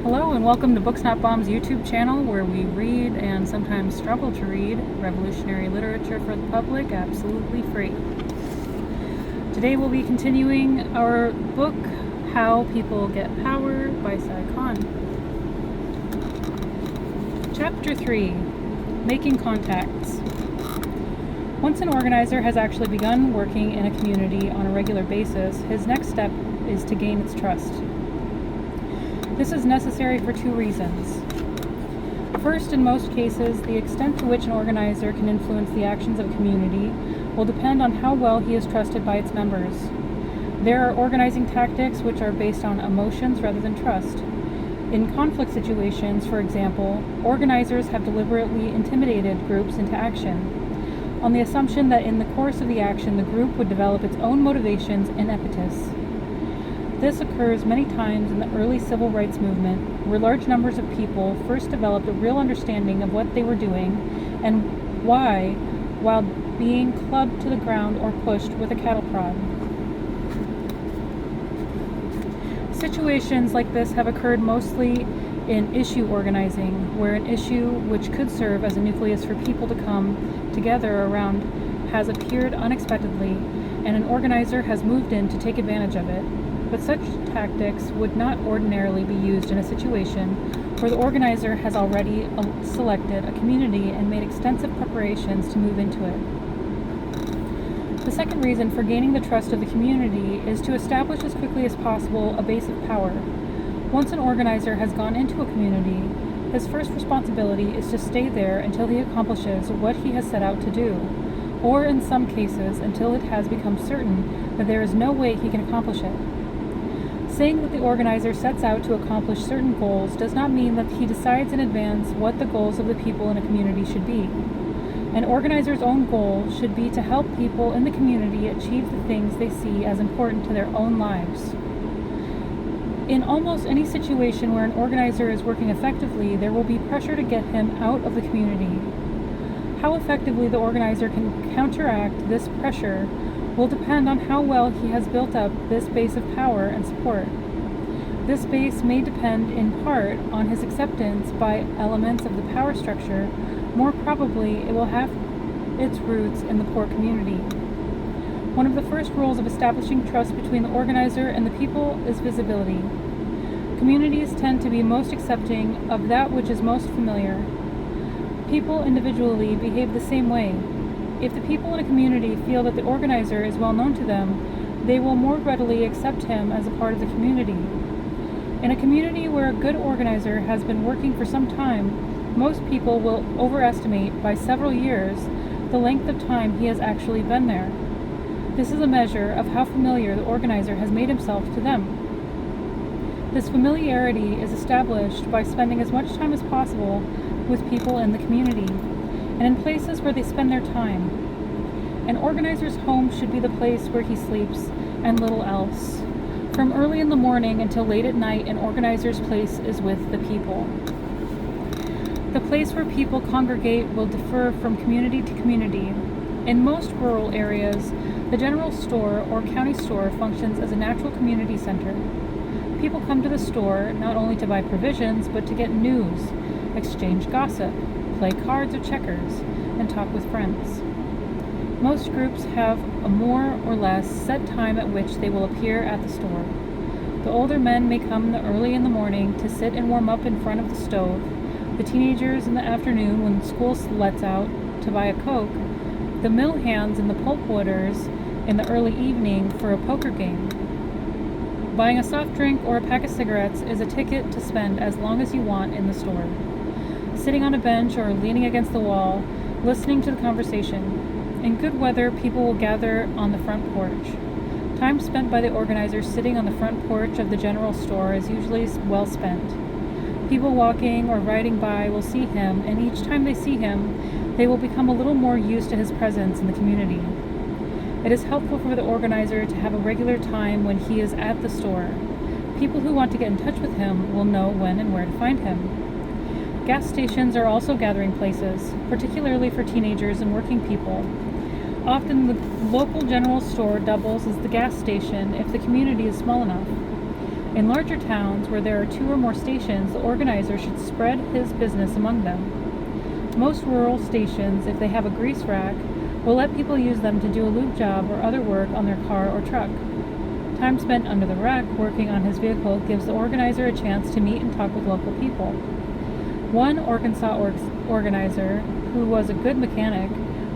Hello and welcome to Books Not Bombs YouTube channel, where we read and sometimes struggle to read revolutionary literature for the public absolutely free. Today we'll be continuing our book, How People Get Power by Si Kahn. Chapter 3, Making Contacts. Once an organizer has actually begun working in a community on a regular basis, his next step is to gain its trust. This is necessary for two reasons. First, in most cases, the extent to which an organizer can influence the actions of a community will depend on how well he is trusted by its members. There are organizing tactics which are based on emotions rather than trust. In conflict situations, for example, organizers have deliberately intimidated groups into action, on the assumption that in the course of the action the group would develop its own motivations and impetus. This occurs many times in the early civil rights movement, where large numbers of people first developed a real understanding of what they were doing and why, while being clubbed to the ground or pushed with a cattle prod. Situations like this have occurred mostly in issue organizing, where an issue which could serve as a nucleus for people to come together around has appeared unexpectedly, and an organizer has moved in to take advantage of it. But such tactics would not ordinarily be used in a situation where the organizer has already selected a community and made extensive preparations to move into it. The second reason for gaining the trust of the community is to establish as quickly as possible a base of power. Once an organizer has gone into a community, his first responsibility is to stay there until he accomplishes what he has set out to do, or in some cases until it has become certain that there is no way he can accomplish it. Saying that the organizer sets out to accomplish certain goals does not mean that he decides in advance what the goals of the people in a community should be. An organizer's own goal should be to help people in the community achieve the things they see as important to their own lives. In almost any situation where an organizer is working effectively, there will be pressure to get him out of the community. How effectively the organizer can counteract this pressure will depend on how well he has built up this base of power and support. This base may depend in part on his acceptance by elements of the power structure. More probably, it will have its roots in the poor community. One of the first rules of establishing trust between the organizer and the people is visibility. Communities tend to be most accepting of that which is most familiar. People individually behave the same way. If the people in a community feel that the organizer is well known to them, they will more readily accept him as a part of the community. In a community where a good organizer has been working for some time, most people will overestimate by several years the length of time he has actually been there. This is a measure of how familiar the organizer has made himself to them. This familiarity is established by spending as much time as possible with people in the community and in places where they spend their time. An organizer's home should be the place where he sleeps and little else. From early in the morning until late at night, an organizer's place is with the people. The place where people congregate will differ from community to community. In most rural areas, the general store or county store functions as a natural community center. People come to the store not only to buy provisions, but to get news, exchange gossip, play cards or checkers, and talk with friends. Most groups have a more or less set time at which they will appear at the store. The older men may come early in the morning to sit and warm up in front of the stove, the teenagers in the afternoon when school lets out to buy a Coke, the mill hands and the pulpwooders in the early evening for a poker game. Buying a soft drink or a pack of cigarettes is a ticket to spend as long as you want in the store. Sitting on a bench or leaning against the wall, listening to the conversation. In good weather, people will gather on the front porch. Time spent by the organizer sitting on the front porch of the general store is usually well spent. People walking or riding by will see him, and each time they see him, they will become a little more used to his presence in the community. It is helpful for the organizer to have a regular time when he is at the store. People who want to get in touch with him will know when and where to find him. Gas stations are also gathering places, particularly for teenagers and working people. Often the local general store doubles as the gas station if the community is small enough. In larger towns where there are 2 or more stations, the organizer should spread his business among them. Most rural stations, if they have a grease rack, will let people use them to do a lube job or other work on their car or truck. Time spent under the rack working on his vehicle gives the organizer a chance to meet and talk with local people. One Arkansas organizer, who was a good mechanic,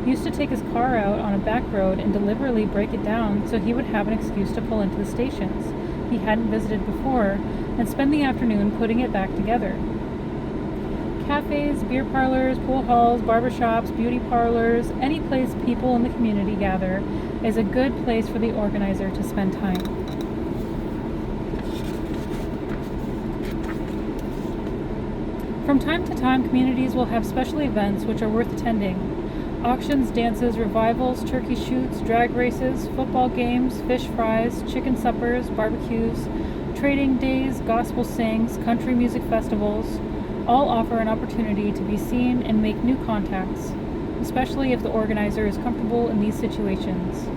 used to take his car out on a back road and deliberately break it down so he would have an excuse to pull into the stations he hadn't visited before and spend the afternoon putting it back together. Cafes, beer parlors, pool halls, barbershops, beauty parlors, any place people in the community gather is a good place for the organizer to spend time. From time to time, communities will have special events which are worth attending. Auctions, dances, revivals, turkey shoots, drag races, football games, fish fries, chicken suppers, barbecues, trading days, gospel sings, country music festivals, all offer an opportunity to be seen and make new contacts, especially if the organizer is comfortable in these situations.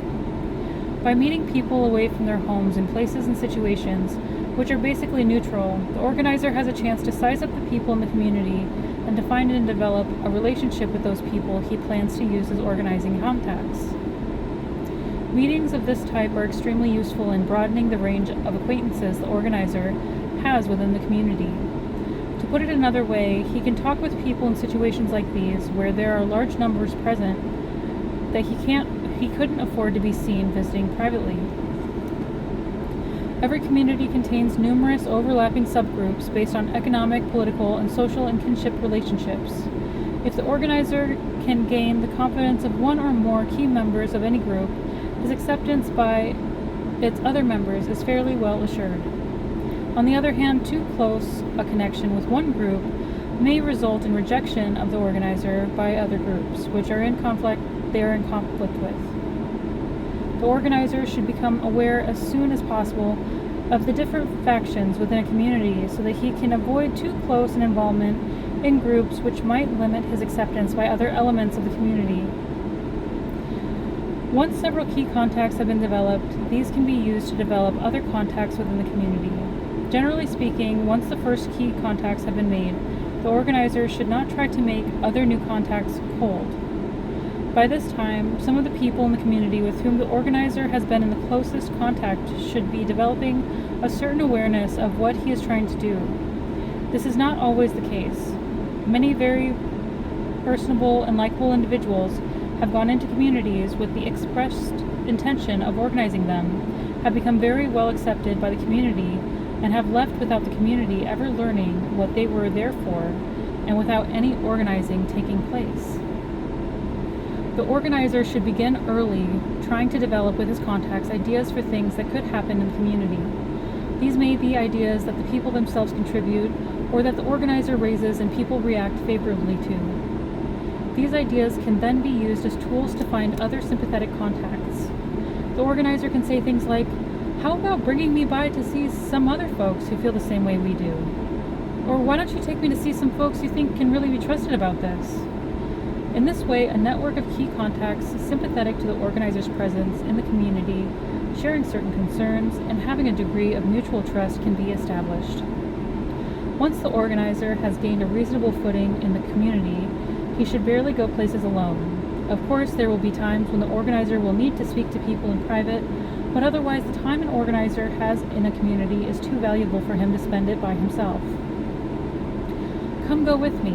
By meeting people away from their homes in places and situations which are basically neutral, the organizer has a chance to size up the people in the community and to find and develop a relationship with those people he plans to use as organizing contacts. Meetings of this type are extremely useful in broadening the range of acquaintances the organizer has within the community. To put it another way, he can talk with people in situations like these where there are large numbers present that he couldn't afford to be seen visiting privately. Every community contains numerous overlapping subgroups based on economic, political, and social and kinship relationships. If the organizer can gain the confidence of one or more key members of any group, his acceptance by its other members is fairly well assured. On the other hand, too close a connection with one group may result in rejection of the organizer by other groups, which they are in conflict with. The organizer should become aware as soon as possible of the different factions within a community so that he can avoid too close an involvement in groups which might limit his acceptance by other elements of the community. Once several key contacts have been developed, these can be used to develop other contacts within the community. Generally speaking, once the first key contacts have been made, the organizer should not try to make other new contacts cold. By this time, some of the people in the community with whom the organizer has been in the closest contact should be developing a certain awareness of what he is trying to do. This is not always the case. Many very personable and likable individuals have gone into communities with the expressed intention of organizing them, have become very well accepted by the community, and have left without the community ever learning what they were there for, and without any organizing taking place. The organizer should begin early, trying to develop with his contacts ideas for things that could happen in the community. These may be ideas that the people themselves contribute, or that the organizer raises and people react favorably to. These ideas can then be used as tools to find other sympathetic contacts. The organizer can say things like, "How about bringing me by to see some other folks who feel the same way we do?" Or, "Why don't you take me to see some folks you think can really be trusted about this?" In this way, a network of key contacts sympathetic to the organizer's presence in the community, sharing certain concerns, and having a degree of mutual trust can be established. Once the organizer has gained a reasonable footing in the community, he should barely go places alone. Of course, there will be times when the organizer will need to speak to people in private, but otherwise the time an organizer has in a community is too valuable for him to spend it by himself. "Come go with me"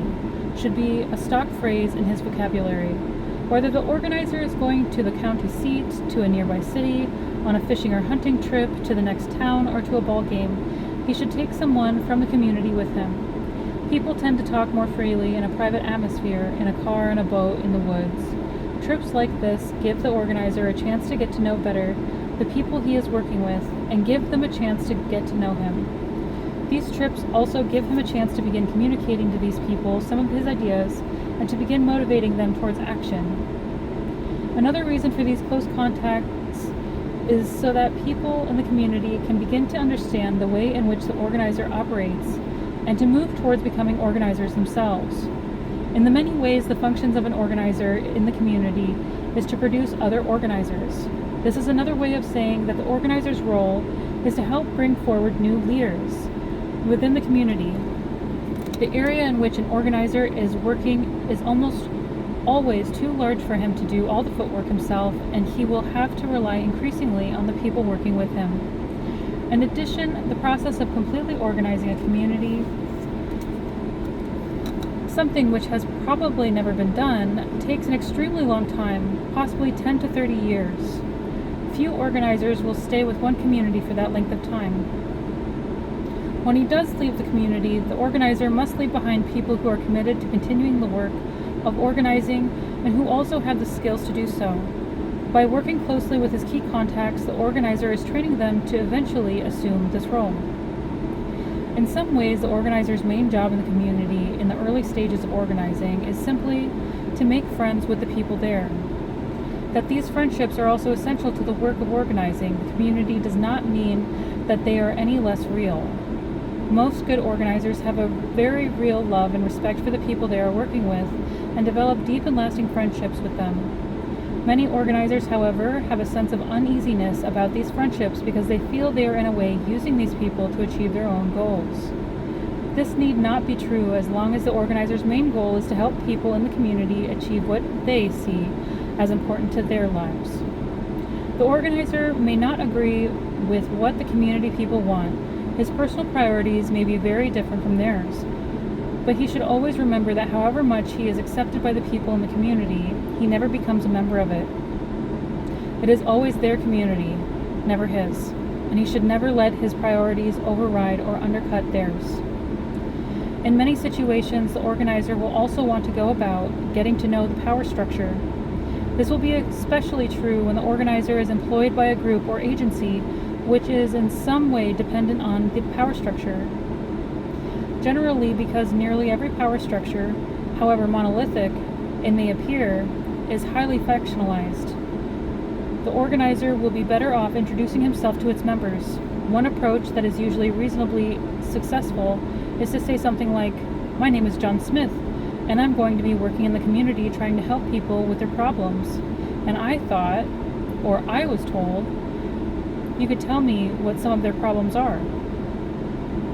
should be a stock phrase in his vocabulary. Whether the organizer is going to the county seat, to a nearby city, on a fishing or hunting trip, to the next town, or to a ball game, he should take someone from the community with him. People tend to talk more freely in a private atmosphere, in a car and a boat, in the woods. Trips like this give the organizer a chance to get to know better the people he is working with, and give them a chance to get to know him. These trips also give him a chance to begin communicating to these people some of his ideas and to begin motivating them towards action. Another reason for these close contacts is so that people in the community can begin to understand the way in which the organizer operates and to move towards becoming organizers themselves. In the many ways the functions of an organizer in the community is to produce other organizers. This is another way of saying that the organizer's role is to help bring forward new leaders within the community. The area in which an organizer is working is almost always too large for him to do all the footwork himself, and he will have to rely increasingly on the people working with him. In addition, the process of completely organizing a community, something which has probably never been done, takes an extremely long time, possibly 10 to 30 years. Few organizers will stay with one community for that length of time. When he does leave the community, the organizer must leave behind people who are committed to continuing the work of organizing and who also have the skills to do so. By working closely with his key contacts, the organizer is training them to eventually assume this role. In some ways, the organizer's main job in the community in the early stages of organizing is simply to make friends with the people there. That these friendships are also essential to the work of organizing the community does not mean that they are any less real. Most good organizers have a very real love and respect for the people they are working with and develop deep and lasting friendships with them. Many organizers, however, have a sense of uneasiness about these friendships because they feel they are in a way using these people to achieve their own goals. This need not be true as long as the organizer's main goal is to help people in the community achieve what they see as important to their lives. The organizer may not agree with what the community people want. His personal priorities may be very different from theirs. But he should always remember that however much he is accepted by the people in the community, he never becomes a member of it. It is always their community, never his, and he should never let his priorities override or undercut theirs. In many situations, the organizer will also want to go about getting to know the power structure. This will be especially true when the organizer is employed by a group or agency which is in some way dependent on the power structure. Generally, because nearly every power structure, however monolithic it may appear, is highly factionalized. The organizer will be better off introducing himself to its members. One approach that is usually reasonably successful is to say something like, "My name is John Smith, and I'm going to be working in the community trying to help people with their problems. And I thought, or I was told, you could tell me what some of their problems are."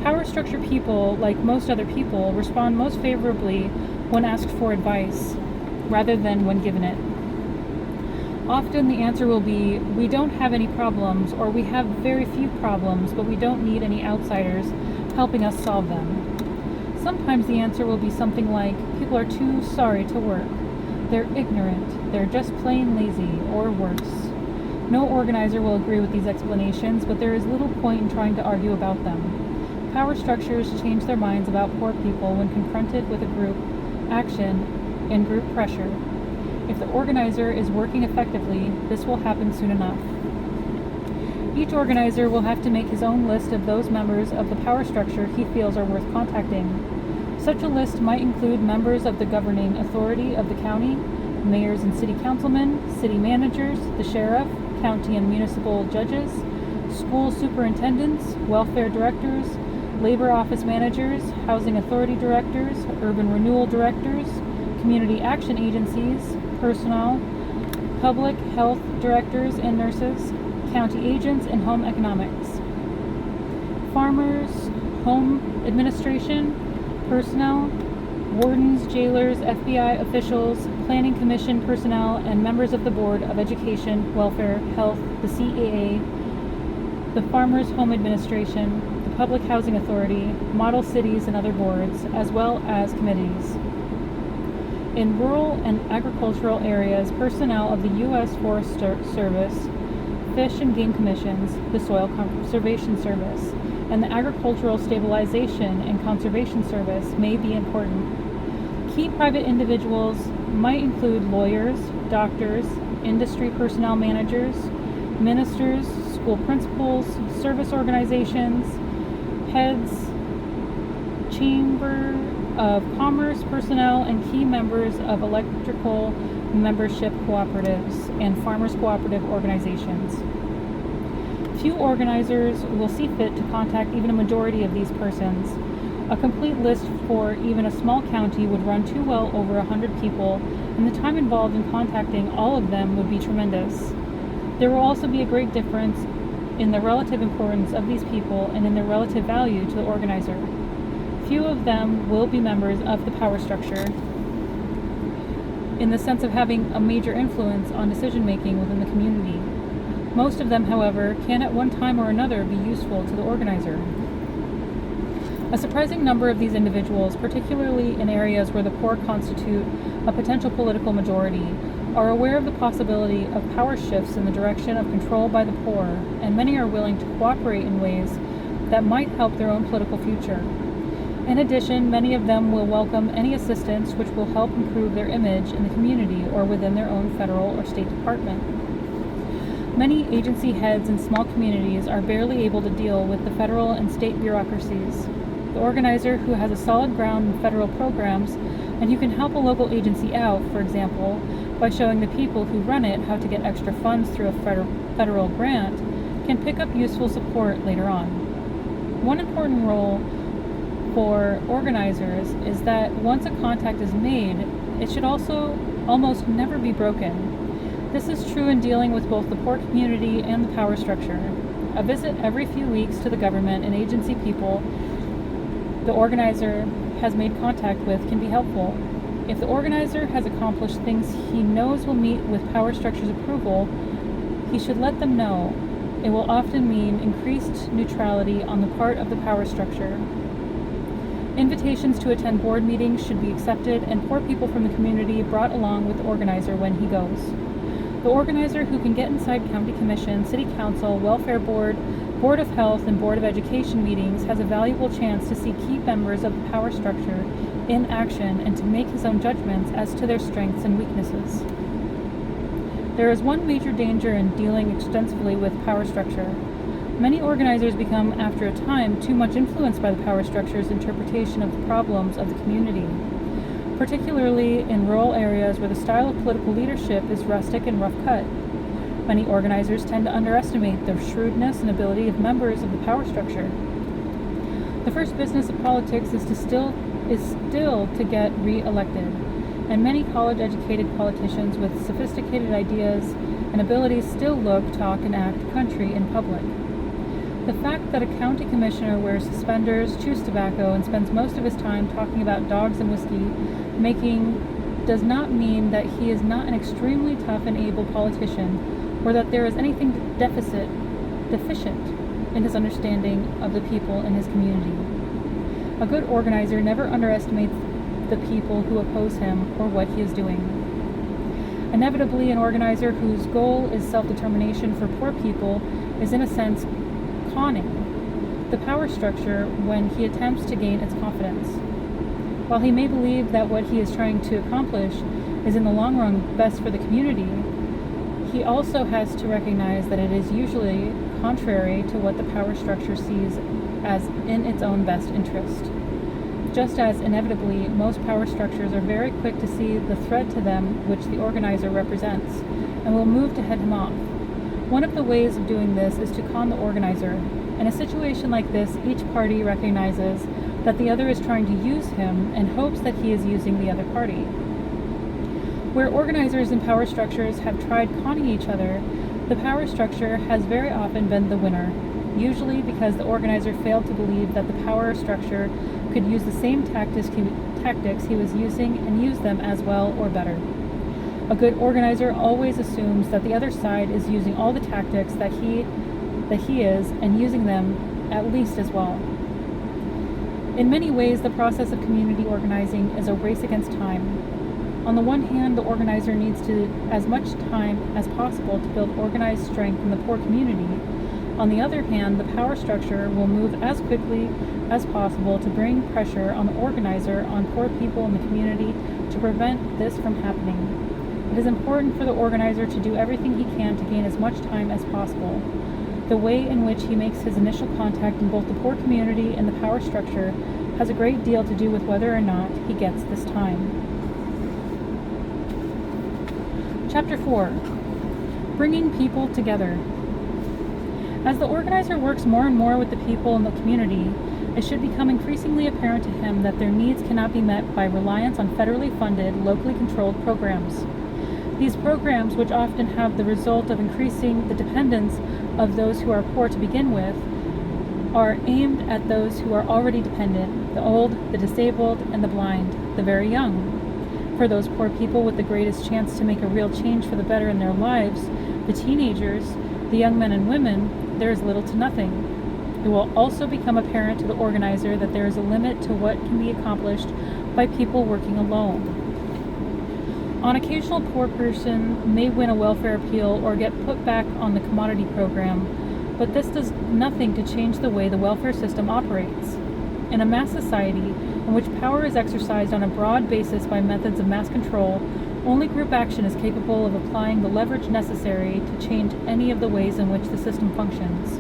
Power structure people, like most other people, respond most favorably when asked for advice, rather than when given it. Often the answer will be, "We don't have any problems," or "We have very few problems, but we don't need any outsiders helping us solve them." Sometimes the answer will be something like, "People are too sorry to work. They're ignorant. They're just plain lazy," or worse. No organizer will agree with these explanations, but there is little point in trying to argue about them. Power structures change their minds about poor people when confronted with a group action and group pressure. If the organizer is working effectively, this will happen soon enough. Each organizer will have to make his own list of those members of the power structure he feels are worth contacting. Such a list might include members of the governing authority of the county, mayors and city councilmen, city managers, the sheriff, county and municipal judges, school superintendents, welfare directors, labor office managers, housing authority directors, urban renewal directors, community action agencies, personnel, public health directors and nurses, county agents, and home economics, farmers, home administration, personnel, wardens, jailers, FBI officials, planning commission personnel, and members of the Board of Education, Welfare, Health, the CAA, the Farmers Home Administration, the Public Housing Authority, model cities and other boards, as well as committees. In rural and agricultural areas, personnel of the U.S. Forest Service, Fish and Game Commissions, the Soil Conservation Service, and the Agricultural Stabilization and Conservation Service may be important. Key private individuals might include lawyers, doctors, industry personnel managers, ministers, school principals, service organizations, heads, chamber of commerce personnel, and key members of electrical membership cooperatives and farmers cooperative organizations. Few organizers will see fit to contact even a majority of these persons. A complete list for even a small county would run too well over 100 people, and the time involved in contacting all of them would be tremendous. There will also be a great difference in the relative importance of these people and in their relative value to the organizer. Few of them will be members of the power structure in the sense of having a major influence on decision making within the community. Most of them, however, can at one time or another be useful to the organizer. A surprising number of these individuals, particularly in areas where the poor constitute a potential political majority, are aware of the possibility of power shifts in the direction of control by the poor, and many are willing to cooperate in ways that might help their own political future. In addition, many of them will welcome any assistance which will help improve their image in the community or within their own federal or state department. Many agency heads in small communities are barely able to deal with the federal and state bureaucracies. The organizer who has a solid ground in federal programs and who can help a local agency out, for example, by showing the people who run it how to get extra funds through a federal grant, can pick up useful support later on. One important role for organizers is that once a contact is made, it should also almost never be broken. This is true in dealing with both the poor community and the power structure. A visit every few weeks to the government and agency people the organizer has made contact with can be helpful. If the organizer has accomplished things he knows will meet with power structure's approval, he should let them know. It will often mean increased neutrality on the part of the power structure. Invitations to attend board meetings should be accepted and poor people from the community brought along with the organizer when he goes. The organizer who can get inside county commission, city council, welfare board, board of health, and board of education meetings has a valuable chance to see key members of the power structure in action and to make his own judgments as to their strengths and weaknesses. There is one major danger in dealing extensively with power structure. Many organizers become, after a time, too much influenced by the power structure's interpretation of the problems of the community, particularly in rural areas where the style of political leadership is rustic and rough cut. Many organizers tend to underestimate the shrewdness and ability of members of the power structure. The first business of politics is still to get re-elected, and many college-educated politicians with sophisticated ideas and abilities still look, talk, and act country in public. The fact that a county commissioner wears suspenders, chews tobacco, and spends most of his time talking about dogs and whiskey making does not mean that he is not an extremely tough and able politician, or that there is anything deficient in his understanding of the people in his community. A good organizer never underestimates the people who oppose him or what he is doing. Inevitably, an organizer whose goal is self-determination for poor people is in a sense conning the power structure when he attempts to gain its confidence. While he may believe that what he is trying to accomplish is in the long run best for the community, he also has to recognize that it is usually contrary to what the power structure sees as in its own best interest. Just as inevitably, most power structures are very quick to see the threat to them which the organizer represents, and will move to head him off. One of the ways of doing this is to con the organizer. In a situation like this, each party recognizes that the other is trying to use him and hopes that he is using the other party. Where organizers and power structures have tried conning each other, the power structure has very often been the winner, usually because the organizer failed to believe that the power structure could use the same tactics he was using and use them as well or better. A good organizer always assumes that the other side is using all the tactics that he is and using them at least as well. In many ways, the process of community organizing is a race against time. On the one hand, the organizer needs as much time as possible to build organized strength in the poor community. On the other hand, the power structure will move as quickly as possible to bring pressure on the organizer on poor people in the community to prevent this from happening. It is important for the organizer to do everything he can to gain as much time as possible. The way in which he makes his initial contact in both the poor community and the power structure has a great deal to do with whether or not he gets this time. Chapter 4. Bringing people together. As the organizer works more and more with the people in the community, it should become increasingly apparent to him that their needs cannot be met by reliance on federally funded, locally controlled programs. These programs, which often have the result of increasing the dependence of those who are poor to begin with are aimed at those who are already dependent, the old, the disabled, and the blind, the very young. For those poor people with the greatest chance to make a real change for the better in their lives, the teenagers, the young men and women, there is little to nothing. It will also become apparent to the organizer that there is a limit to what can be accomplished by people working alone. An occasional poor person may win a welfare appeal or get put back on the commodity program, but this does nothing to change the way the welfare system operates. In a mass society in which power is exercised on a broad basis by methods of mass control, only group action is capable of applying the leverage necessary to change any of the ways in which the system functions.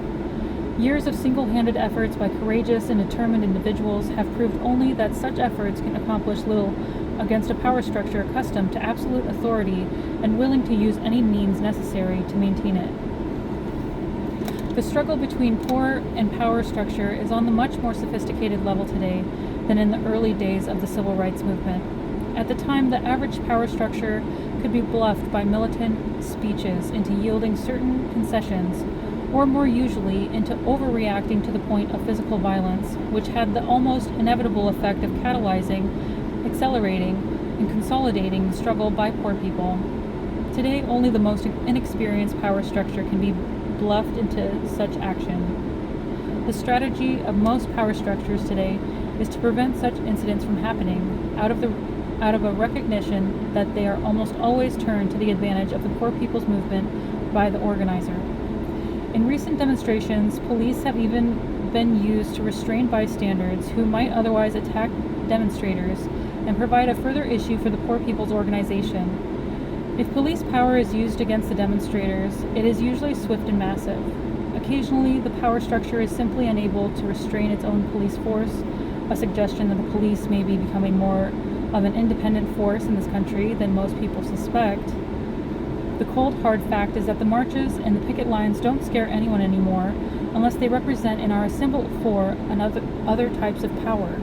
Years of single-handed efforts by courageous and determined individuals have proved only that such efforts can accomplish little against a power structure accustomed to absolute authority and willing to use any means necessary to maintain it. The struggle between poor and power structure is on the much more sophisticated level today than in the early days of the civil rights movement. At the time, the average power structure could be bluffed by militant speeches into yielding certain concessions, or more usually into overreacting to the point of physical violence, which had the almost inevitable effect of catalyzing, accelerating, and consolidating the struggle by poor people. Today, only the most inexperienced power structure can be bluffed into such action. The strategy of most power structures today is to prevent such incidents from happening out of a recognition that they are almost always turned to the advantage of the poor people's movement by the organizer. In recent demonstrations, police have even been used to restrain bystanders who might otherwise attack demonstrators and provide a further issue for the poor people's organization. If police power is used against the demonstrators, it is usually swift and massive. Occasionally, the power structure is simply unable to restrain its own police force, a suggestion that the police may be becoming more of an independent force in this country than most people suspect. The cold, hard fact is that the marches and the picket lines don't scare anyone anymore unless they represent and are a symbol for other types of power.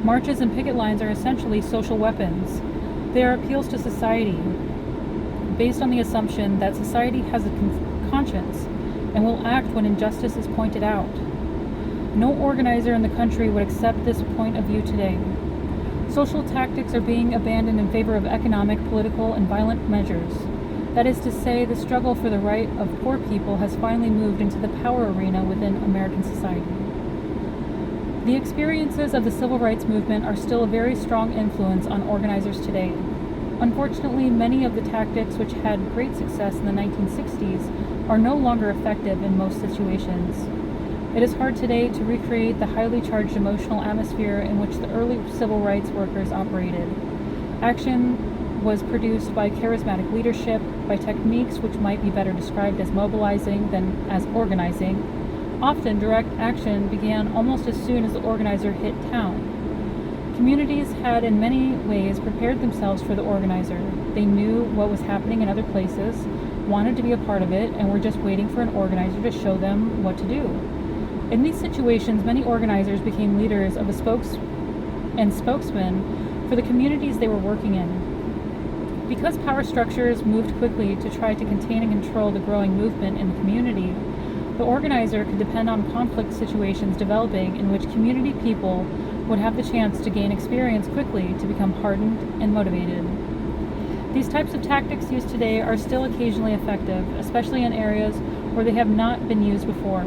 Marches and picket lines are essentially social weapons. They are appeals to society, based on the assumption that society has a conscience and will act when injustice is pointed out. No organizer in the country would accept this point of view today. Social tactics are being abandoned in favor of economic, political, and violent measures. That is to say, the struggle for the right of poor people has finally moved into the power arena within American society. The experiences of the civil rights movement are still a very strong influence on organizers today. Unfortunately, many of the tactics which had great success in the 1960s are no longer effective in most situations. It is hard today to recreate the highly charged emotional atmosphere in which the early civil rights workers operated. Action was produced by charismatic leadership, by techniques which might be better described as mobilizing than as organizing. Often, direct action began almost as soon as the organizer hit town. Communities had in many ways prepared themselves for the organizer. They knew what was happening in other places, wanted to be a part of it, and were just waiting for an organizer to show them what to do. In these situations, many organizers became leaders of spokesmen for the communities they were working in. Because power structures moved quickly to try to contain and control the growing movement in the community, the organizer could depend on conflict situations developing in which community people would have the chance to gain experience quickly to become hardened and motivated. These types of tactics used today are still occasionally effective, especially in areas where they have not been used before,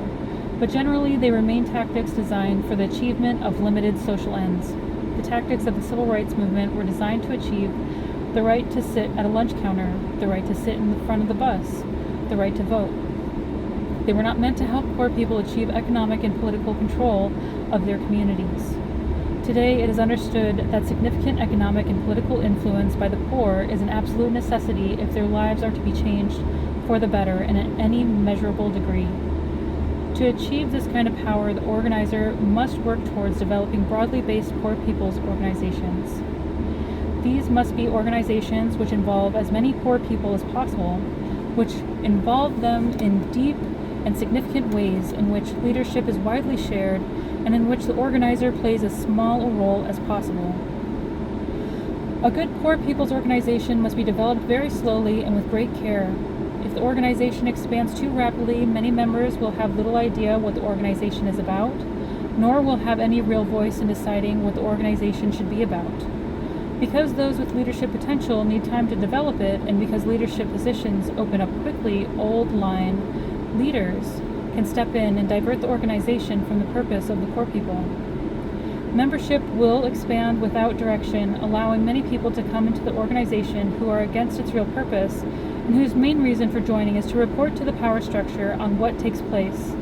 but generally they remain tactics designed for the achievement of limited social ends. The tactics of the civil rights movement were designed to achieve the right to sit at a lunch counter, the right to sit in the front of the bus, the right to vote. They were not meant to help poor people achieve economic and political control of their communities. Today, it is understood that significant economic and political influence by the poor is an absolute necessity if their lives are to be changed for the better and in any measurable degree. To achieve this kind of power, the organizer must work towards developing broadly based poor people's organizations. These must be organizations which involve as many poor people as possible, which involve them in deep and significant ways in which leadership is widely shared and in which the organizer plays as small a role as possible. A good poor people's organization must be developed very slowly and with great care. If the organization expands too rapidly, many members will have little idea what the organization is about, nor will have any real voice in deciding what the organization should be about. Because those with leadership potential need time to develop it, and because leadership positions open up quickly, old line leaders can step in and divert the organization from the purpose of the core people. Membership will expand without direction, allowing many people to come into the organization who are against its real purpose and whose main reason for joining is to report to the power structure on what takes place.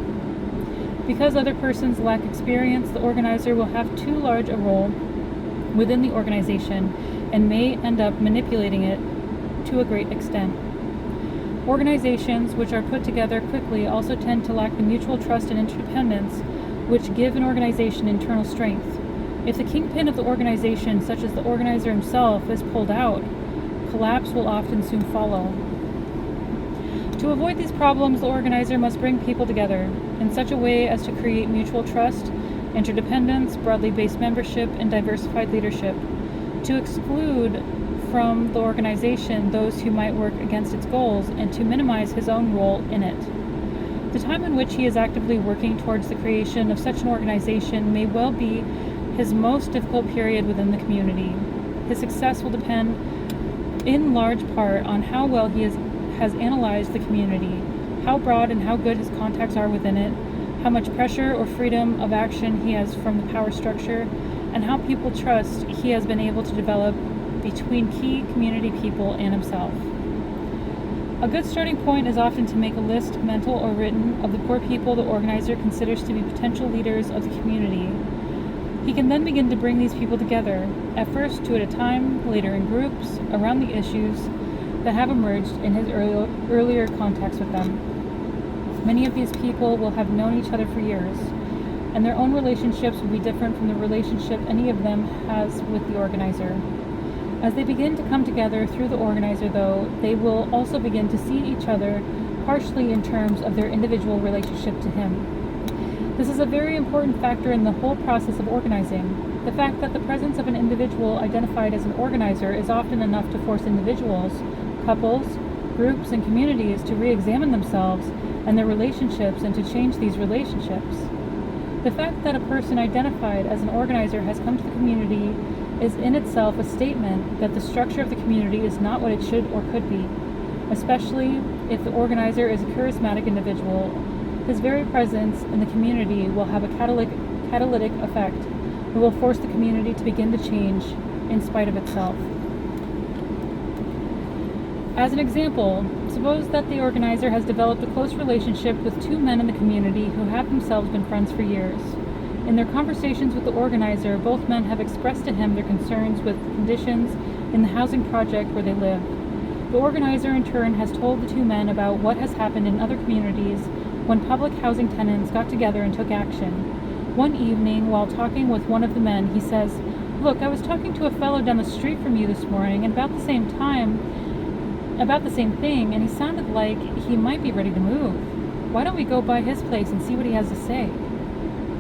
Because other persons lack experience, the organizer will have too large a role within the organization and may end up manipulating it to a great extent. Organizations which are put together quickly also tend to lack the mutual trust and interdependence which give an organization internal strength. If the kingpin of the organization, such as the organizer himself, is pulled out, collapse will often soon follow. To avoid these problems, the organizer must bring people together in such a way as to create mutual trust, interdependence, broadly based membership, and diversified leadership. To exclude from the organization those who might work against its goals, and to minimize his own role in it. The time in which he is actively working towards the creation of such an organization may well be his most difficult period within the community. His success will depend in large part on how well he has analyzed the community, how broad and how good his contacts are within it, how much pressure or freedom of action he has from the power structure, and how people trust he has been able to develop between key community people and himself. A good starting point is often to make a list, mental or written, of the core people the organizer considers to be potential leaders of the community. He can then begin to bring these people together, at first two at a time, later in groups, around the issues that have emerged in his earlier contacts with them. Many of these people will have known each other for years, and their own relationships will be different from the relationship any of them has with the organizer. As they begin to come together through the organizer, though, they will also begin to see each other partially in terms of their individual relationship to him. This is a very important factor in the whole process of organizing. The fact that the presence of an individual identified as an organizer is often enough to force individuals, couples, groups, and communities to re-examine themselves and their relationships and to change these relationships. The fact that a person identified as an organizer has come to the community is in itself a statement that the structure of the community is not what it should or could be, especially if the organizer is a charismatic individual. His very presence in the community will have a catalytic effect. It will force the community to begin to change in spite of itself. As an example, suppose that the organizer has developed a close relationship with two men in the community who have themselves been friends for years. In their conversations with the organizer, both men have expressed to him their concerns with conditions in the housing project where they live. The organizer in turn has told the two men about what has happened in other communities when public housing tenants got together and took action. One evening, while talking with one of the men, he says, "Look, I was talking to a fellow down the street from you this morning and about the same thing, and he sounded like he might be ready to move. Why don't we go by his place and see what he has to say?"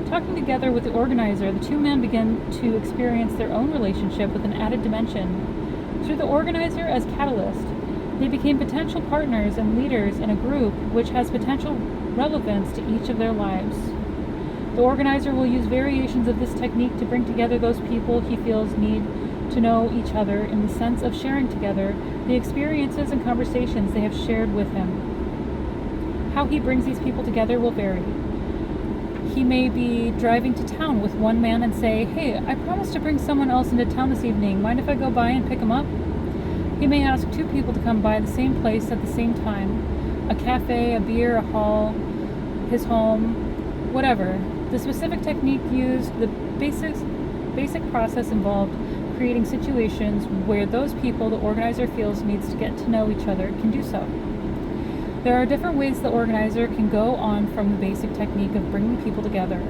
Talking together with the organizer, the two men began to experience their own relationship with an added dimension. Through the organizer as catalyst, they became potential partners and leaders in a group which has potential relevance to each of their lives. The organizer will use variations of this technique to bring together those people he feels need to know each other in the sense of sharing together the experiences and conversations they have shared with him. How he brings these people together will vary. He may be driving to town with one man and say, "Hey, I promised to bring someone else into town this evening. Mind if I go by and pick him up?" He may ask two people to come by the same place at the same time. A cafe, a beer, a hall, his home, whatever. The specific technique used, the basic process involved creating situations where those people the organizer feels needs to get to know each other can do so. There are different ways the organizer can go on from the basic technique of bringing people together.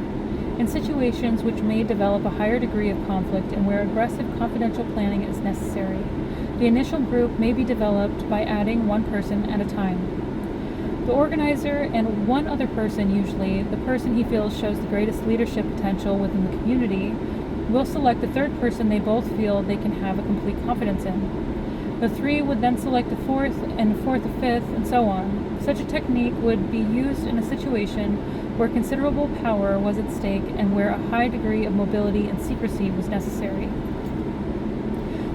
In situations which may develop a higher degree of conflict and where aggressive confidential planning is necessary, the initial group may be developed by adding one person at a time. The organizer and one other person, usually the person he feels shows the greatest leadership potential within the community, will select the third person they both feel they can have a complete confidence in. The three would then select a fourth, and a fourth a fifth, and so on. Such a technique would be used in a situation where considerable power was at stake and where a high degree of mobility and secrecy was necessary.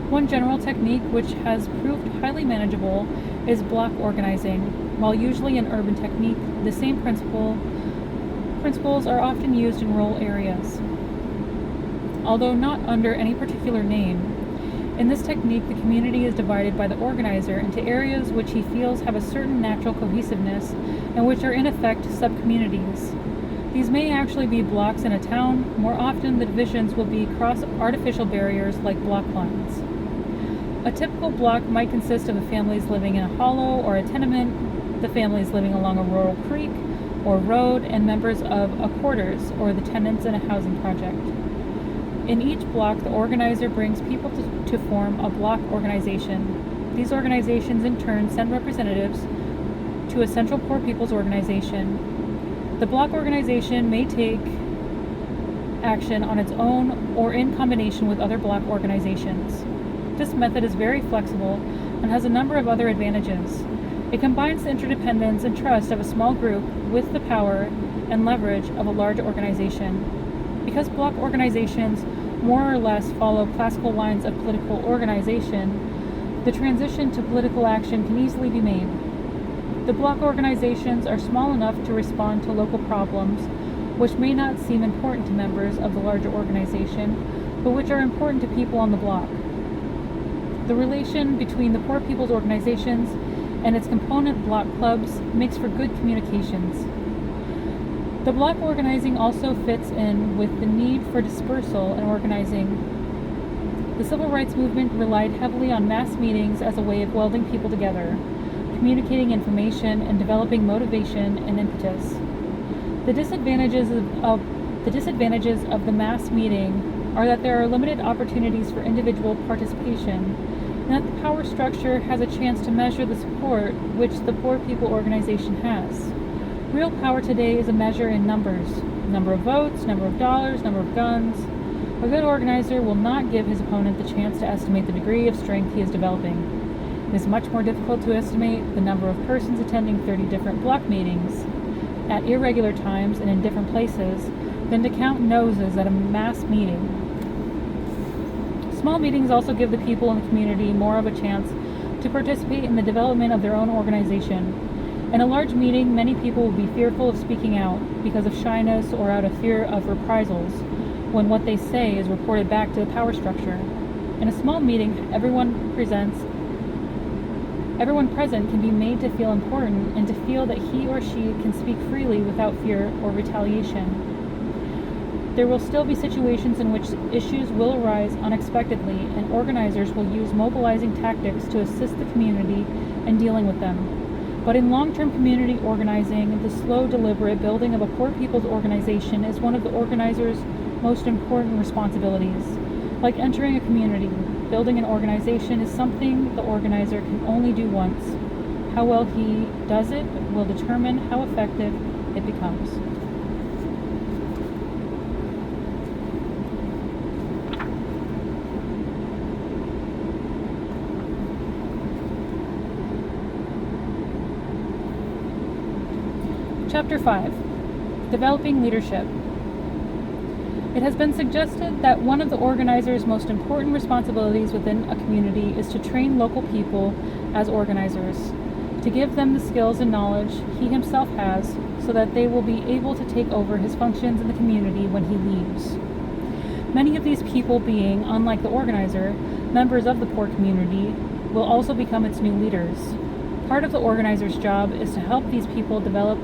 One general technique which has proved highly manageable is block organizing. While usually an urban technique, the same principles are often used in rural areas, although not under any particular name. In this technique, the community is divided by the organizer into areas which he feels have a certain natural cohesiveness and which are in effect sub-communities. These may actually be blocks in a town. More often, the divisions will be cross artificial barriers like block lines. A typical block might consist of the families living in a hollow or a tenement, the families living along a rural creek or road, and members of a quarters or the tenants in a housing project. In each block, the organizer brings people to form a block organization. These organizations in turn send representatives to a central poor people's organization. The block organization may take action on its own or in combination with other block organizations. This method is very flexible and has a number of other advantages. It combines the interdependence and trust of a small group with the power and leverage of a large organization. Because block organizations more or less follow classical lines of political organization, the transition to political action can easily be made. The block organizations are small enough to respond to local problems, which may not seem important to members of the larger organization, but which are important to people on the block. The relation between the Poor People's Organizations and its component block clubs makes for good communications. The block organizing also fits in with the need for dispersal and organizing. The civil rights movement relied heavily on mass meetings as a way of welding people together, communicating information, and developing motivation and impetus. The disadvantages of the mass meeting are that there are limited opportunities for individual participation, and that the power structure has a chance to measure the support which the Poor People Organization has. Real power today is a measure in numbers: number of votes, number of dollars, number of guns. A good organizer will not give his opponent the chance to estimate the degree of strength he is developing. It is much more difficult to estimate the number of persons attending 30 different block meetings at irregular times and in different places than to count noses at a mass meeting. Small meetings also give the people in the community more of a chance to participate in the development of their own organization. In a large meeting, many people will be fearful of speaking out because of shyness or out of fear of reprisals when what they say is reported back to the power structure. In a small meeting, everyone present can be made to feel important and to feel that he or she can speak freely without fear or retaliation. There will still be situations in which issues will arise unexpectedly, and organizers will use mobilizing tactics to assist the community in dealing with them. But in long-term community organizing, the slow, deliberate building of a Poor People's Organization is one of the organizer's most important responsibilities. Like entering a community, building an organization is something the organizer can only do once. How well he does it will determine how effective it becomes. Chapter 5. Developing Leadership. It has been suggested that one of the organizer's most important responsibilities within a community is to train local people as organizers, to give them the skills and knowledge he himself has so that they will be able to take over his functions in the community when he leaves. Many of these people being, unlike the organizer, members of the poor community, will also become its new leaders. Part of the organizer's job is to help these people develop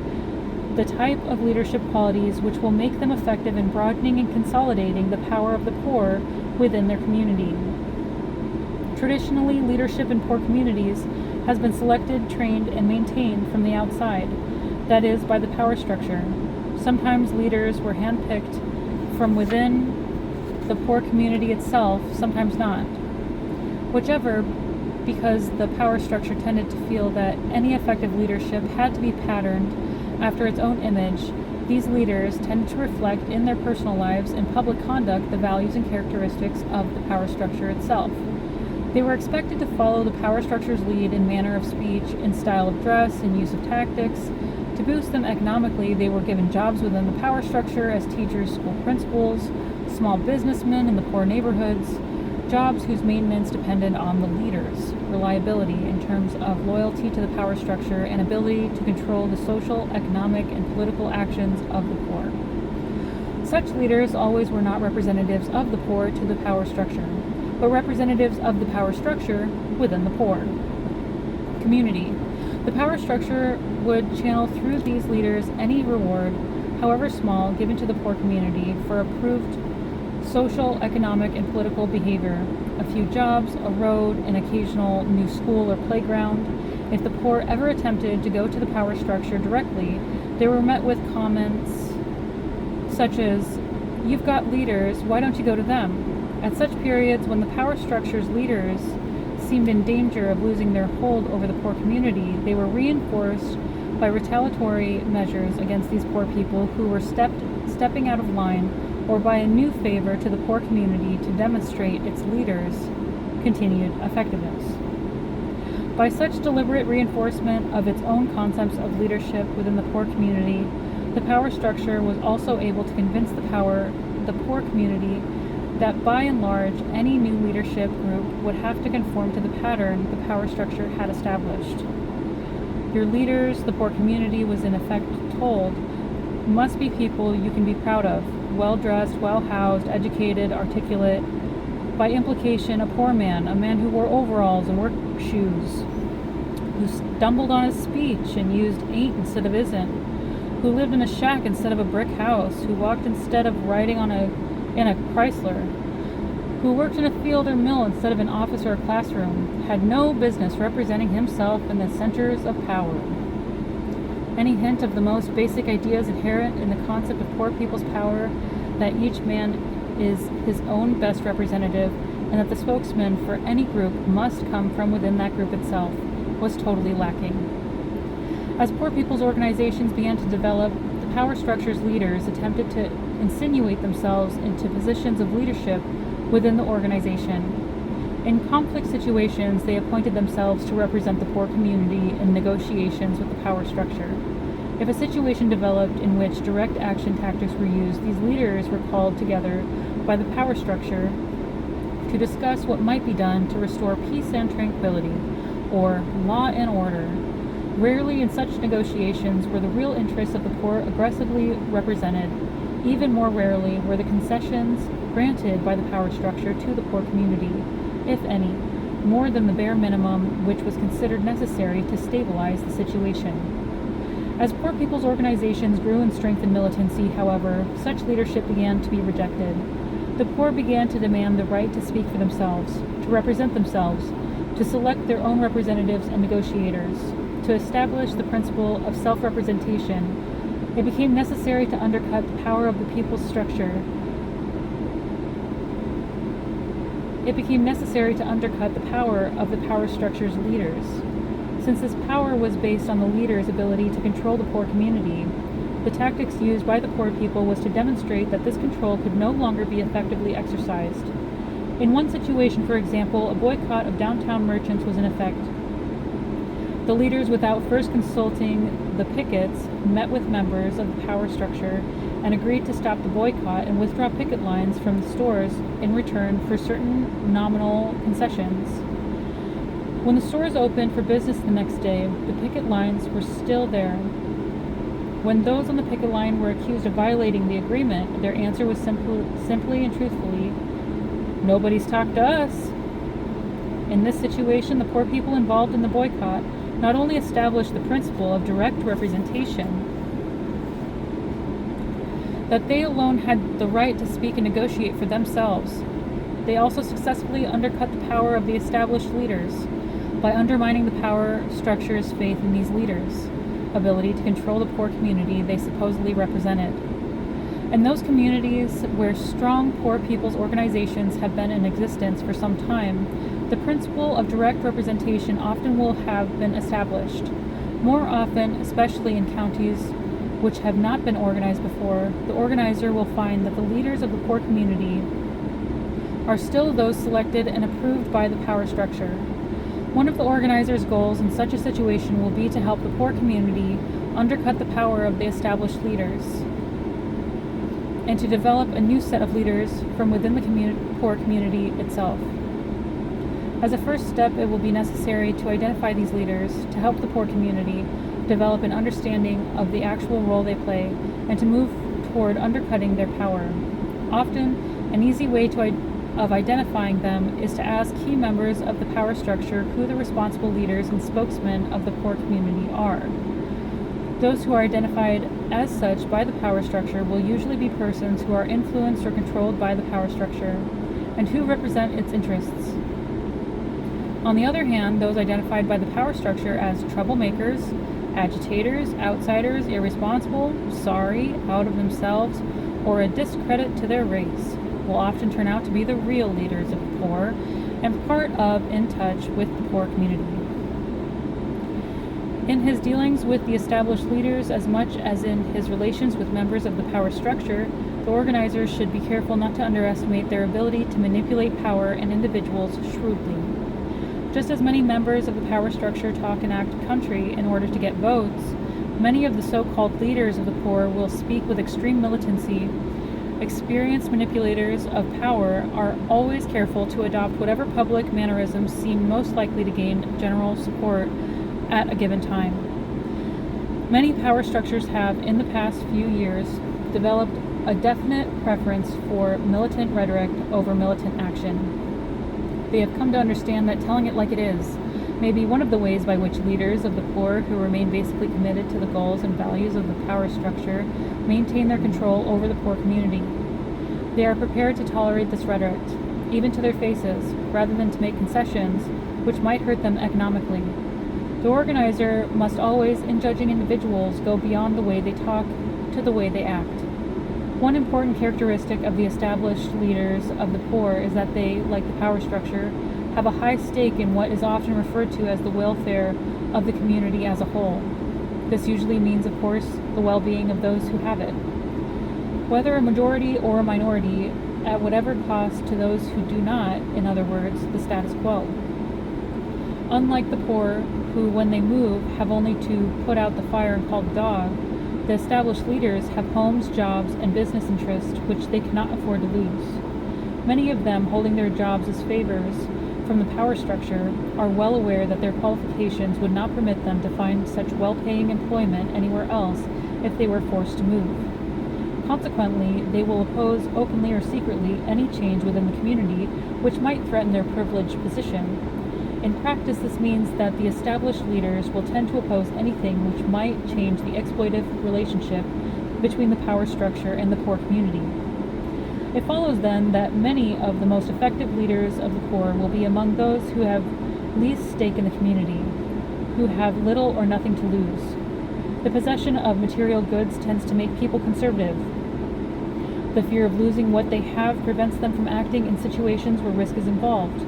the type of leadership qualities which will make them effective in broadening and consolidating the power of the poor within their community. Traditionally, leadership in poor communities has been selected, trained, and maintained from the outside, that is, by the power structure. Sometimes leaders were handpicked from within the poor community itself, sometimes not. Whichever, because the power structure tended to feel that any effective leadership had to be patterned after its own image, these leaders tended to reflect in their personal lives and public conduct the values and characteristics of the power structure itself. They were expected to follow the power structure's lead in manner of speech, in style of dress, and use of tactics. To boost them economically, they were given jobs within the power structure as teachers, school principals, small businessmen in the poor neighborhoods, jobs whose maintenance depended on the leaders' reliability in terms of loyalty to the power structure and ability to control the social, economic, and political actions of the poor. Such leaders always were not representatives of the poor to the power structure, but representatives of the power structure within the poor community. The power structure would channel through these leaders any reward, however small, given to the poor community for approved social, economic, and political behavior, a few jobs, a road, an occasional new school or playground. If the poor ever attempted to go to the power structure directly, they were met with comments such as, "You've got leaders, why don't you go to them?" At such periods when the power structure's leaders seemed in danger of losing their hold over the poor community, they were reinforced by retaliatory measures against these poor people who were stepping out of line, or by a new favor to the poor community to demonstrate its leaders' continued effectiveness. By such deliberate reinforcement of its own concepts of leadership within the poor community, the power structure was also able to convince the poor community that by and large any new leadership group would have to conform to the pattern the power structure had established. Your leaders, the poor community was in effect told, must be people you can be proud of, well-dressed, well-housed, educated, articulate. By implication, a poor man, a man who wore overalls and work shoes, who stumbled on his speech and used ain't instead of isn't, who lived in a shack instead of a brick house, who walked instead of riding in a Chrysler, who worked in a field or mill instead of an office or a classroom, had no business representing himself in the centers of power. Any hint of the most basic ideas inherent in the concept of poor people's power, that each man is his own best representative, and that the spokesman for any group must come from within that group itself, was totally lacking. As poor people's organizations began to develop, the power structure's leaders attempted to insinuate themselves into positions of leadership within the organization. In conflict situations, they appointed themselves to represent the poor community in negotiations with the power structure. If a situation developed in which direct action tactics were used, these leaders were called together by the power structure to discuss what might be done to restore peace and tranquility, or law and order. Rarely in such negotiations were the real interests of the poor aggressively represented. Even more rarely were the concessions granted by the power structure to the poor community, if any, more than the bare minimum which was considered necessary to stabilize the situation. As poor people's organizations grew in strength and militancy, however, such leadership began to be rejected. The poor began to demand the right to speak for themselves, to represent themselves, to select their own representatives and negotiators, to establish the principle of self-representation. It became necessary to undercut the power of the people's structure. It became necessary to undercut the power of the power structure's leaders. Since this power was based on the leader's ability to control the poor community, the tactics used by the poor people was to demonstrate that this control could no longer be effectively exercised. In one situation, for example, a boycott of downtown merchants was in effect. The leaders, without first consulting the pickets, met with members of the power structure and agreed to stop the boycott and withdraw picket lines from the stores in return for certain nominal concessions. When the stores opened for business the next day, the picket lines were still there. When those on the picket line were accused of violating the agreement, their answer was simply and truthfully, "Nobody's talked to us." In this situation, the poor people involved in the boycott not only established the principle of direct representation, that they alone had the right to speak and negotiate for themselves, they also successfully undercut the power of the established leaders by undermining the power structure's faith in these leaders' ability to control the poor community they supposedly represented. In those communities where strong poor people's organizations have been in existence for some time, the principle of direct representation often will have been established. More often, especially in counties which have not been organized before, the organizer will find that the leaders of the poor community are still those selected and approved by the power structure. One of the organizer's goals in such a situation will be to help the poor community undercut the power of the established leaders and to develop a new set of leaders from within the poor community itself. As a first step, it will be necessary to identify these leaders to help the poor community develop an understanding of the actual role they play and to move toward undercutting their power. Often, an easy way of identifying them is to ask key members of the power structure who the responsible leaders and spokesmen of the poor community are. Those who are identified as such by the power structure will usually be persons who are influenced or controlled by the power structure and who represent its interests. On the other hand, those identified by the power structure as troublemakers, agitators, outsiders, irresponsible, sorry, out of themselves, or a discredit to their race will often turn out to be the real leaders of the poor and part of in touch with the poor community. In his dealings with the established leaders as much as in his relations with members of the power structure, the organizers should be careful not to underestimate their ability to manipulate power and individuals shrewdly. Just as many members of the power structure talk and act country in order to get votes, many of the so-called leaders of the poor will speak with extreme militancy. Experienced manipulators of power are always careful to adopt whatever public mannerisms seem most likely to gain general support at a given time. Many power structures have, in the past few years, developed a definite preference for militant rhetoric over militant action. They have come to understand that telling it like it is may be one of the ways by which leaders of the poor who remain basically committed to the goals and values of the power structure maintain their control over the poor community. They are prepared to tolerate this rhetoric, even to their faces, rather than to make concessions which might hurt them economically. The organizer must always, in judging individuals, go beyond the way they talk to the way they act. One important characteristic of the established leaders of the poor is that they, like the power structure, have a high stake in what is often referred to as the welfare of the community as a whole. This usually means, of course, the well-being of those who have it. Whether a majority or a minority, at whatever cost to those who do not, in other words, the status quo. Unlike the poor, who, when they move, have only to put out the fire and call the dog, the established leaders have homes, jobs, and business interests which they cannot afford to lose. Many of them, holding their jobs as favors from the power structure, are well aware that their qualifications would not permit them to find such well-paying employment anywhere else if they were forced to move. Consequently, they will oppose openly or secretly any change within the community which might threaten their privileged position. In practice, this means that the established leaders will tend to oppose anything which might change the exploitive relationship between the power structure and the poor community. It follows then that many of the most effective leaders of the poor will be among those who have least stake in the community, who have little or nothing to lose. The possession of material goods tends to make people conservative. The fear of losing what they have prevents them from acting in situations where risk is involved.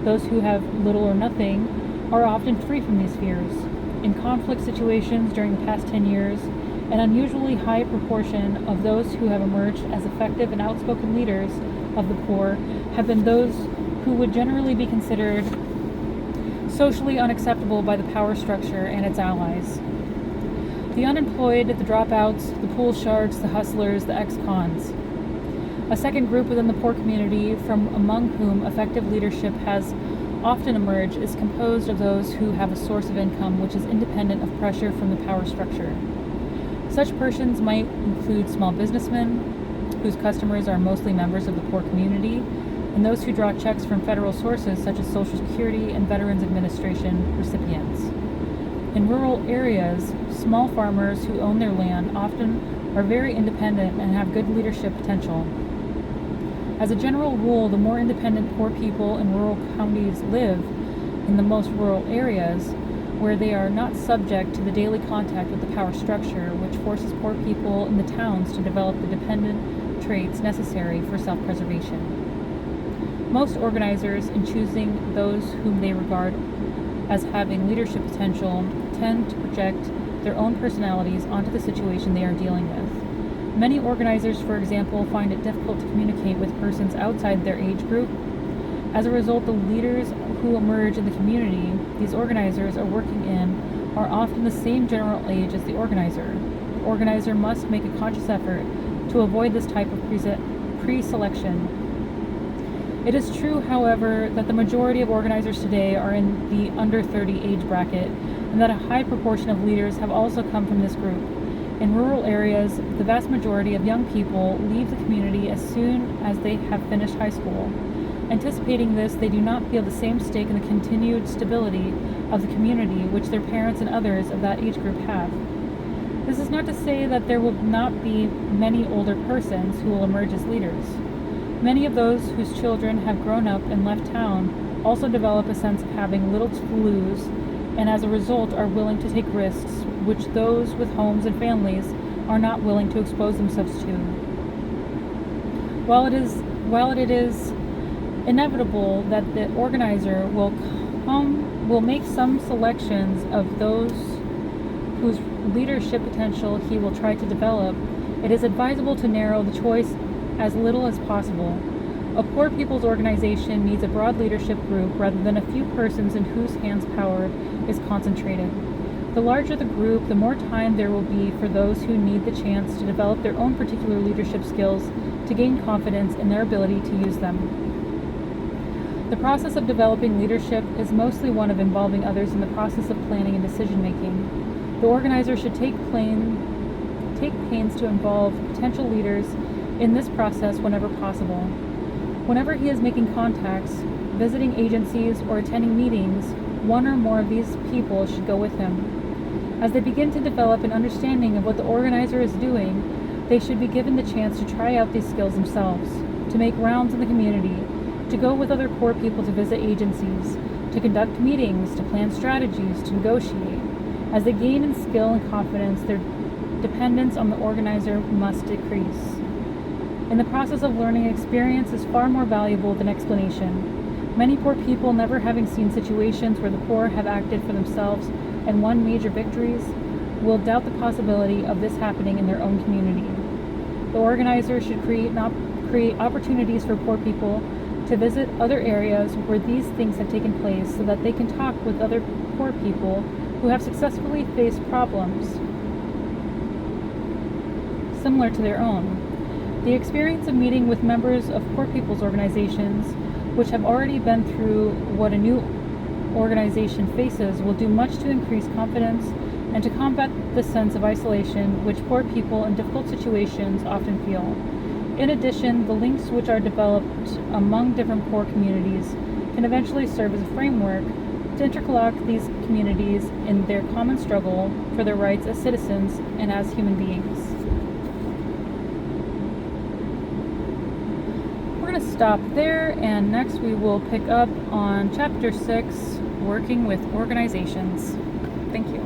Those who have little or nothing are often free from these fears. In conflict situations during the past 10 years, an unusually high proportion of those who have emerged as effective and outspoken leaders of the poor have been those who would generally be considered socially unacceptable by the power structure and its allies. The unemployed, the dropouts, the pool sharks, the hustlers, the ex-cons. A second group within the poor community from among whom effective leadership has often emerged is composed of those who have a source of income which is independent of pressure from the power structure. Such persons might include small businessmen, whose customers are mostly members of the poor community, and those who draw checks from federal sources such as Social Security and Veterans Administration recipients. In rural areas, small farmers who own their land often are very independent and have good leadership potential. As a general rule, the more independent poor people in rural counties live in the most rural areas, where they are not subject to the daily contact with the power structure, which forces poor people in the towns to develop the dependent traits necessary for self-preservation. Most organizers, in choosing those whom they regard as having leadership potential, tend to project their own personalities onto the situation they are dealing with. Many organizers, for example, find it difficult to communicate with persons outside their age group. As a result, the leaders who emerge in the community these organizers are working in are often the same general age as the organizer. The organizer must make a conscious effort to avoid this type of pre-selection. It is true, however, that the majority of organizers today are in the under 30 age bracket, and that a high proportion of leaders have also come from this group. In rural areas, the vast majority of young people leave the community as soon as they have finished high school. Anticipating this, they do not feel the same stake in the continued stability of the community which their parents and others of that age group have. This is not to say that there will not be many older persons who will emerge as leaders. Many of those whose children have grown up and left town also develop a sense of having little to lose, and as a result are willing to take risks which those with homes and families are not willing to expose themselves to. While it is inevitable that the organizer will make some selections of those whose leadership potential he will try to develop, it is advisable to narrow the choice as little as possible. A poor people's organization needs a broad leadership group rather than a few persons in whose hands power is concentrated. The larger the group, the more time there will be for those who need the chance to develop their own particular leadership skills to gain confidence in their ability to use them. The process of developing leadership is mostly one of involving others in the process of planning and decision making. The organizer should take pains to involve potential leaders in this process whenever possible. Whenever he is making contacts, visiting agencies, or attending meetings, one or more of these people should go with him. As they begin to develop an understanding of what the organizer is doing, they should be given the chance to try out these skills themselves, to make rounds in the community, to go with other poor people to visit agencies, to conduct meetings, to plan strategies, to negotiate. As they gain in skill and confidence, their dependence on the organizer must decrease. In the process of learning, experience is far more valuable than explanation. Many poor people, never having seen situations where the poor have acted for themselves and won major victories, will doubt the possibility of this happening in their own community. The organizer should create opportunities for poor people to visit other areas where these things have taken place so that they can talk with other poor people who have successfully faced problems similar to their own. The experience of meeting with members of poor people's organizations, which have already been through what a new organization faces, will do much to increase confidence and to combat the sense of isolation which poor people in difficult situations often feel. In addition, the links which are developed among different poor communities can eventually serve as a framework to interlock these communities in their common struggle for their rights as citizens and as human beings. We're going to stop there, and next we will pick up on Chapter 6, Working with Organizations. Thank you.